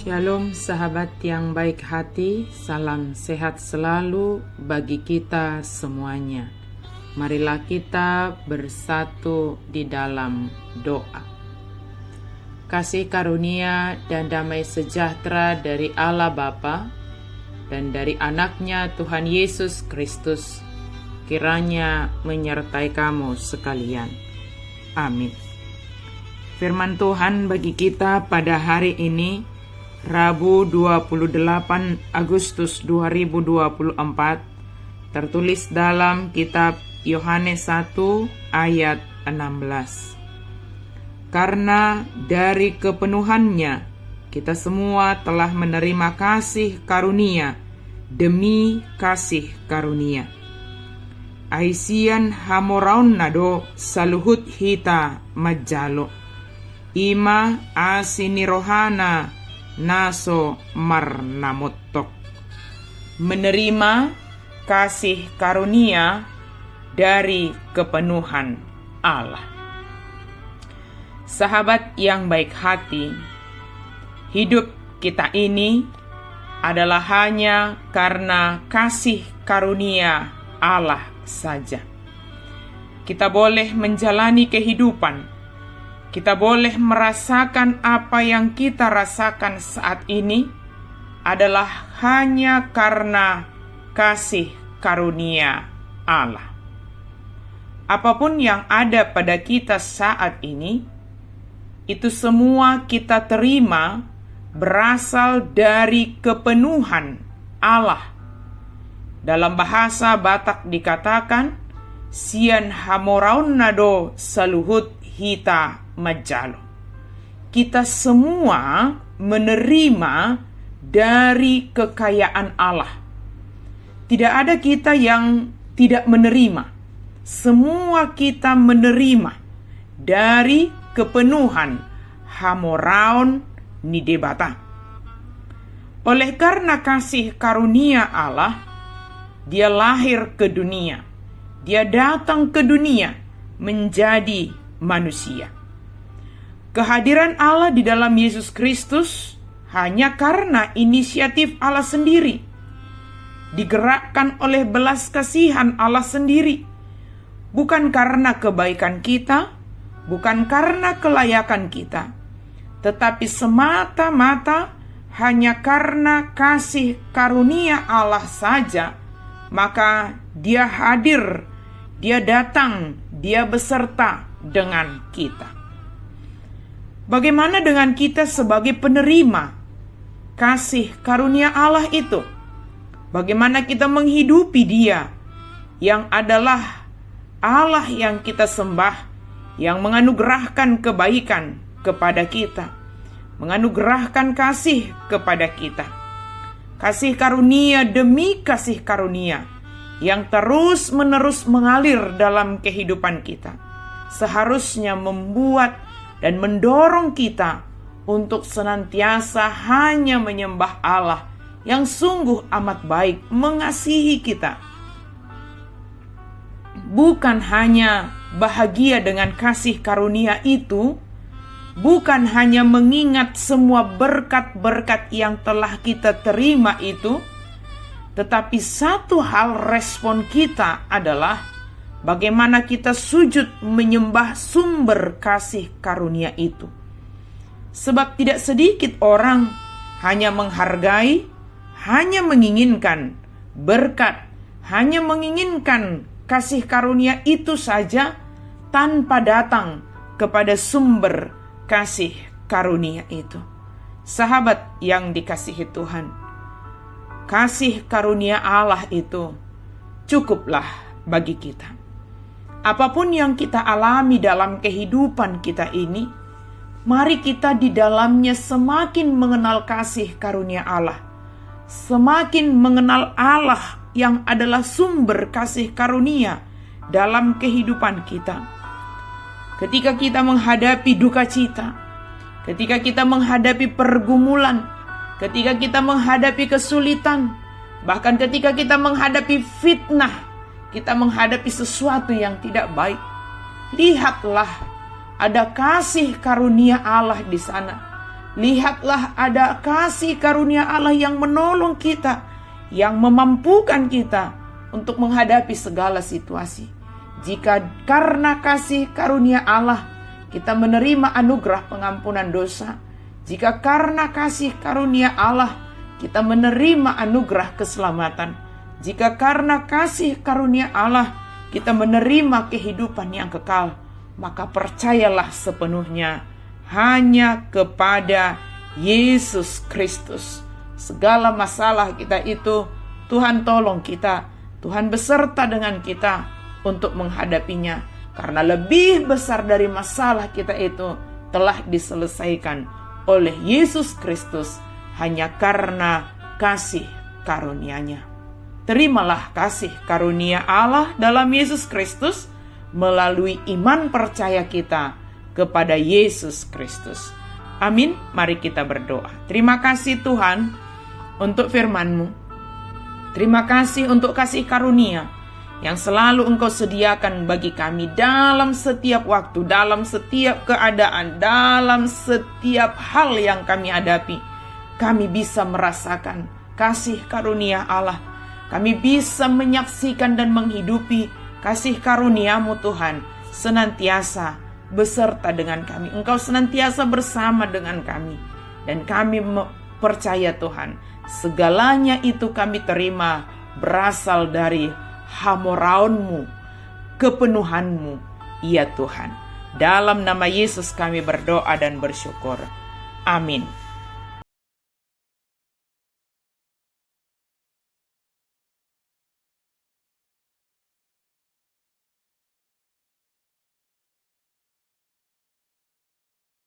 Shalom sahabat yang baik hati, salam sehat selalu bagi kita semuanya. Marilah kita bersatu di dalam doa. Kasih karunia dan damai sejahtera dari Allah Bapa dan dari anaknya Tuhan Yesus Kristus kiranya menyertai kamu sekalian. Amin. Firman Tuhan bagi kita pada hari ini, Rabu 28 Agustus 2024, tertulis dalam kitab Yohanes 1 ayat 16. Karena dari kepenuhannya kita semua telah menerima kasih karunia demi kasih karunia. Aisian hamoraun nado saluhut hita majalo. Ima asini rohana naso marnamotok. Menerima kasih karunia dari kepenuhan Allah. Sahabat yang baik hati, hidup kita ini adalah hanya karena kasih karunia Allah saja. Kita boleh menjalani kehidupan, kita boleh merasakan apa yang kita rasakan saat ini adalah hanya karena kasih karunia Allah. Apapun yang ada pada kita saat ini, itu semua kita terima berasal dari kepenuhan Allah. Dalam bahasa Batak dikatakan, sian hamoraun nado saluhut hita majalo. Kita semua menerima dari kekayaan Allah. Tidak ada kita yang tidak menerima. Semua kita menerima dari kepenuhan hamoraun nidebata. Oleh karena kasih karunia Allah, Dia lahir ke dunia. Dia datang ke dunia menjadi manusia. Kehadiran Allah di dalam Yesus Kristus hanya karena inisiatif Allah sendiri, digerakkan oleh belas kasihan Allah sendiri, bukan karena kebaikan kita, bukan karena kelayakan kita, tetapi semata-mata hanya karena kasih karunia Allah saja. Maka Dia hadir, Dia datang, Dia beserta dengan kita. Bagaimana dengan kita sebagai penerima kasih karunia Allah itu? Bagaimana kita menghidupi Dia yang adalah Allah yang kita sembah, yang menganugerahkan kebaikan kepada kita, menganugerahkan kasih kepada kita. Kasih karunia demi kasih karunia yang terus-menerus mengalir dalam kehidupan kita, seharusnya membuat dan mendorong kita untuk senantiasa hanya menyembah Allah yang sungguh amat baik mengasihi kita. Bukan hanya bahagia dengan kasih karunia itu, bukan hanya mengingat semua berkat-berkat yang telah kita terima itu, tetapi satu hal respon kita adalah bagaimana kita sujud menyembah sumber kasih karunia itu. Sebab tidak sedikit orang hanya menghargai, hanya menginginkan berkat, hanya menginginkan kasih karunia itu saja tanpa datang kepada sumber kasih karunia itu. Sahabat yang dikasihi Tuhan, kasih karunia Allah itu cukuplah bagi kita. Apapun yang kita alami dalam kehidupan kita ini, mari kita di dalamnya semakin mengenal kasih karunia Allah, semakin mengenal Allah yang adalah sumber kasih karunia dalam kehidupan kita. Ketika kita menghadapi duka cita, ketika kita menghadapi pergumulan, ketika kita menghadapi kesulitan, bahkan ketika kita menghadapi fitnah, kita menghadapi sesuatu yang tidak baik, lihatlah ada kasih karunia Allah di sana. Lihatlah ada kasih karunia Allah yang menolong kita, yang memampukan kita untuk menghadapi segala situasi. Jika karena kasih karunia Allah kita menerima anugerah pengampunan dosa, jika karena kasih karunia Allah kita menerima anugerah keselamatan, jika karena kasih karunia Allah kita menerima kehidupan yang kekal, maka percayalah sepenuhnya hanya kepada Yesus Kristus. Segala masalah kita itu Tuhan tolong kita, Tuhan beserta dengan kita untuk menghadapinya. Karena lebih besar dari masalah kita itu telah diselesaikan oleh Yesus Kristus hanya karena kasih karunia-Nya. Terimalah kasih karunia Allah dalam Yesus Kristus melalui iman percaya kita kepada Yesus Kristus. Amin. Mari kita berdoa. Terima kasih Tuhan untuk firman-Mu. Terima kasih untuk kasih karunia yang selalu Engkau sediakan bagi kami dalam setiap waktu, dalam setiap keadaan, dalam setiap hal yang kami hadapi. Kami bisa merasakan kasih karunia Allah. Kami bisa menyaksikan dan menghidupi kasih karunia-Mu Tuhan senantiasa beserta dengan kami. Engkau senantiasa bersama dengan kami. Dan kami percaya Tuhan, segalanya itu kami terima berasal dari hamoraun-Mu, kepenuhan-Mu, ya Tuhan. Dalam nama Yesus kami berdoa dan bersyukur. Amin.